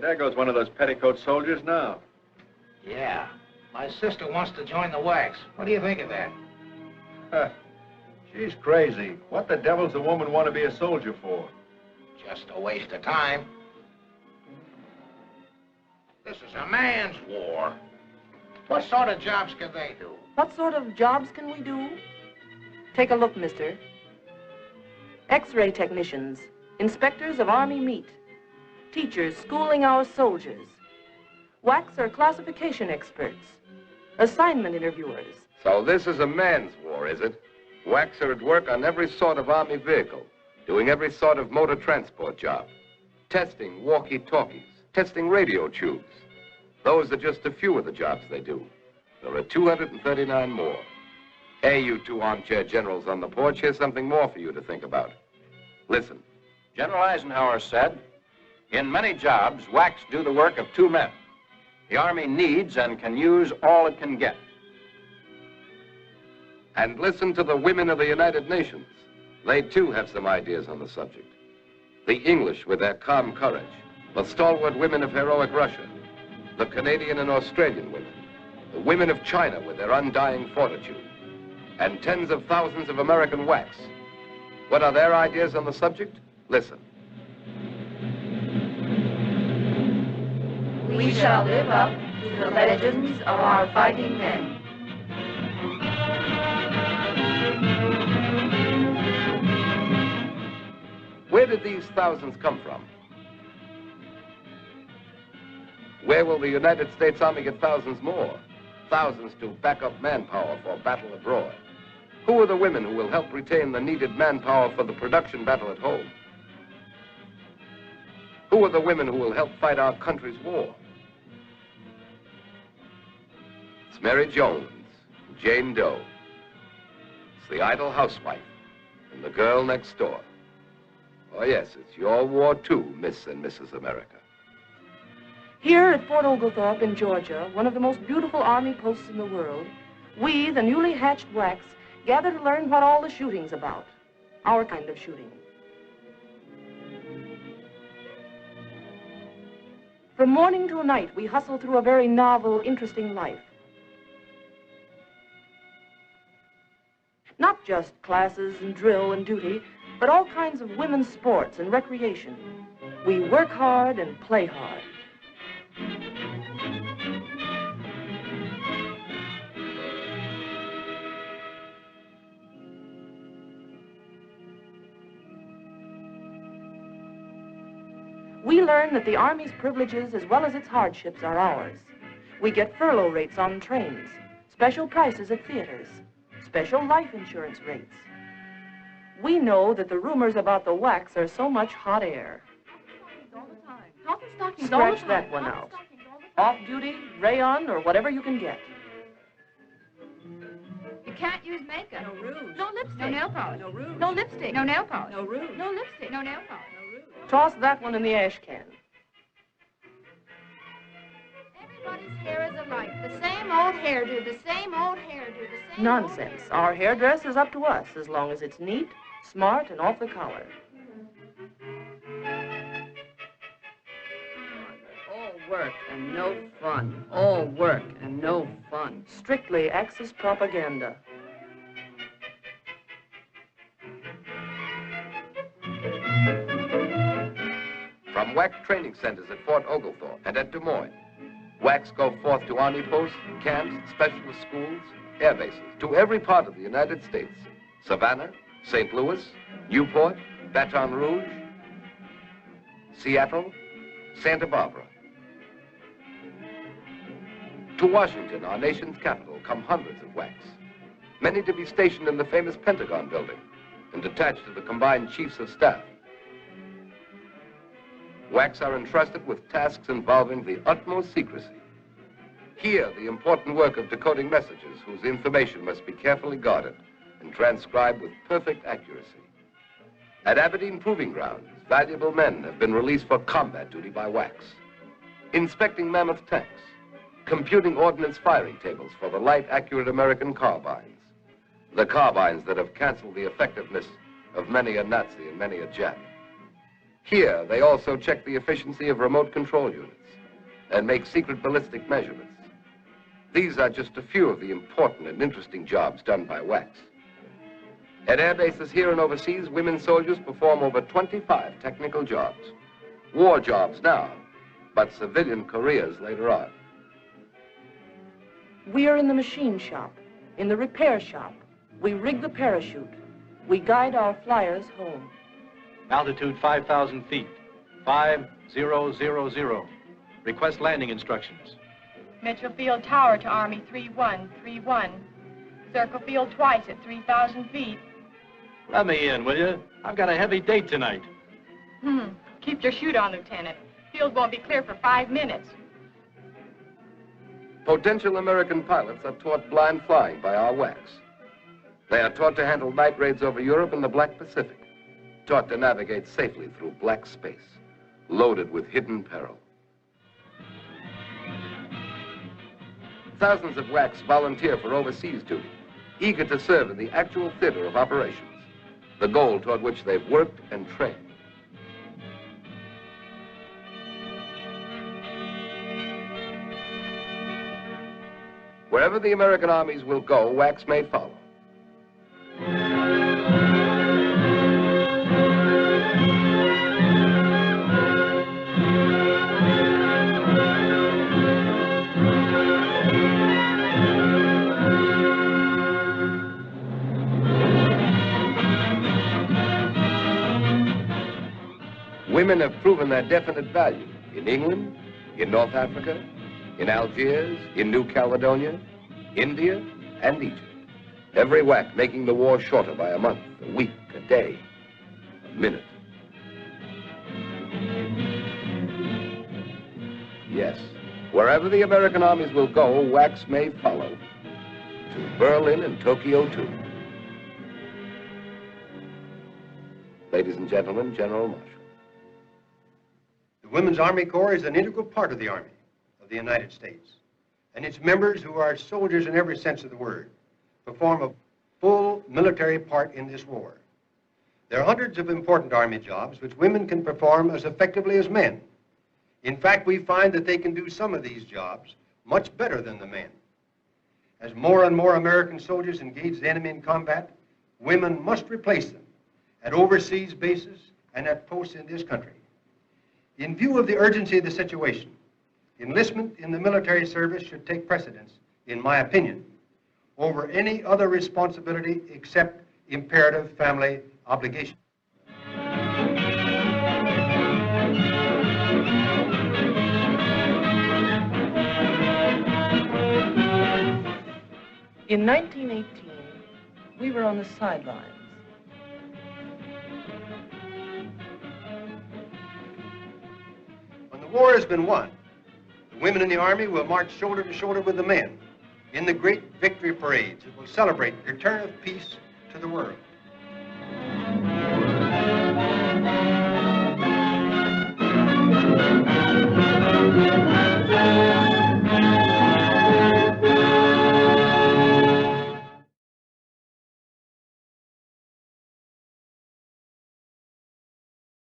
there goes one of those petticoat soldiers now. Yeah. My sister wants to join the wax. What do you think of that? Huh. She's crazy. What the devil's a woman want to be a soldier for? Just a waste of time. This is a man's war. What sort of jobs can they do? What sort of jobs can we do? Take a look, mister. X-ray technicians, inspectors of Army meat, teachers schooling our soldiers, wax or classification experts, assignment interviewers. So this is a man's war, is it? Wax are at work on every sort of Army vehicle, doing every sort of motor transport job, testing walkie-talkies, testing radio tubes. Those are just a few of the jobs they do. There are 239 more. Hey, you two armchair generals on the porch, here's something more for you to think about. Listen. General Eisenhower said, in many jobs, wax do the work of two men. The Army needs and can use all it can get. And listen to the women of the United Nations. They too have some ideas on the subject. The English with their calm courage, the stalwart women of heroic Russia, the Canadian and Australian women, the women of China with their undying fortitude, and tens of thousands of American wax. What are their ideas on the subject? Listen. We shall live up to the legends of our fighting men. Where did these thousands come from? Where will the United States Army get thousands more? Thousands to back up manpower for battle abroad. Who are the women who will help retain the needed manpower for the production battle at home? Who are the women who will help fight our country's war? It's Mary Jones, Jane Doe. It's the idle housewife and the girl next door. Oh, yes, it's your war, too, Miss and Mrs. America. Here at Fort Oglethorpe in Georgia, one of the most beautiful Army posts in the world, we, the newly hatched wax, gather to learn what all the shooting's about. Our kind of shooting. From morning till night, we hustle through a very novel, interesting life. Not just classes and drill and duty, but all kinds of women's sports and recreation. We work hard and play hard. We learn that the Army's privileges as well as its hardships are ours. We get furlough rates on trains, special prices at theaters, special life insurance rates. We know that the rumors about the wax are so much hot air. Scratch that one out. Off-duty, rayon, or whatever you can get. You can't use makeup. No rouge. No lipstick. No nail polish. No rouge. No lipstick. No nail polish. No rouge. No lipstick. No nail polish. No rouge. Toss that one in the ash can. Everybody's hair is alike. The same old hairdo. The same old hairdo. The same. Nonsense. Our hairdress is up to us as long as it's neat, smart, and off the collar. All work and no fun. All work and no fun. Strictly Axis propaganda. From wax training centers at Fort Oglethorpe and at Des Moines, wax go forth to Army posts, camps, specialist schools, air bases, to every part of the United States. Savannah, St. Louis, Newport, Baton Rouge, Seattle, Santa Barbara. To Washington, our nation's capital, come hundreds of wax, many to be stationed in the famous Pentagon building and attached to the combined chiefs of staff. Wax are entrusted with tasks involving the utmost secrecy. Here, the important work of decoding messages whose information must be carefully guarded and transcribed with perfect accuracy. At Aberdeen Proving Grounds, valuable men have been released for combat duty by wax, inspecting mammoth tanks, computing ordnance firing tables for the light, accurate American carbines, the carbines that have canceled the effectiveness of many a Nazi and many a Jap. Here, they also check the efficiency of remote control units and make secret ballistic measurements. These are just a few of the important and interesting jobs done by WACS. At air bases here and overseas, women soldiers perform over 25 technical jobs. War jobs now, but civilian careers later on. We are in the machine shop, in the repair shop. We rig the parachute. We guide our flyers home. Altitude 5,000 feet. 5000. Request landing instructions. Mitchell Field Tower to Army 3131. Circle field twice at 3,000 feet. Let me in, will you? I've got a heavy date tonight. Keep your chute on, Lieutenant. Field won't be clear for 5 minutes. Potential American pilots are taught blind flying by our WACS. They are taught to handle night raids over Europe and the Black Pacific, taught to navigate safely through black space, loaded with hidden peril. Thousands of WACs volunteer for overseas duty, eager to serve in the actual theater of operations, the goal toward which they've worked and trained. Wherever the American armies will go, WACS may follow. Women have proven their definite value in England, in North Africa, in Algiers, in New Caledonia, India, and Egypt. Every WAC making the war shorter by a month, a week, a day, a minute. Yes, wherever the American armies will go, WACs may follow. To Berlin and Tokyo, too. Ladies and gentlemen, General Marshall. The Women's Army Corps is an integral part of the Army of the United States, and its members, who are soldiers in every sense of the word, perform a full military part in this war. There are hundreds of important Army jobs which women can perform as effectively as men. In fact, we find that they can do some of these jobs much better than the men. As more and more American soldiers engage the enemy in combat, women must replace them at overseas bases and at posts in this country. In view of the urgency of the situation, enlistment in the military service should take precedence, in my opinion, over any other responsibility except imperative family obligation. In 1918, we were on the sidelines. When the war has been won, the women in the Army will march shoulder to shoulder with the men in the great victory parades that will celebrate the return of peace to the world.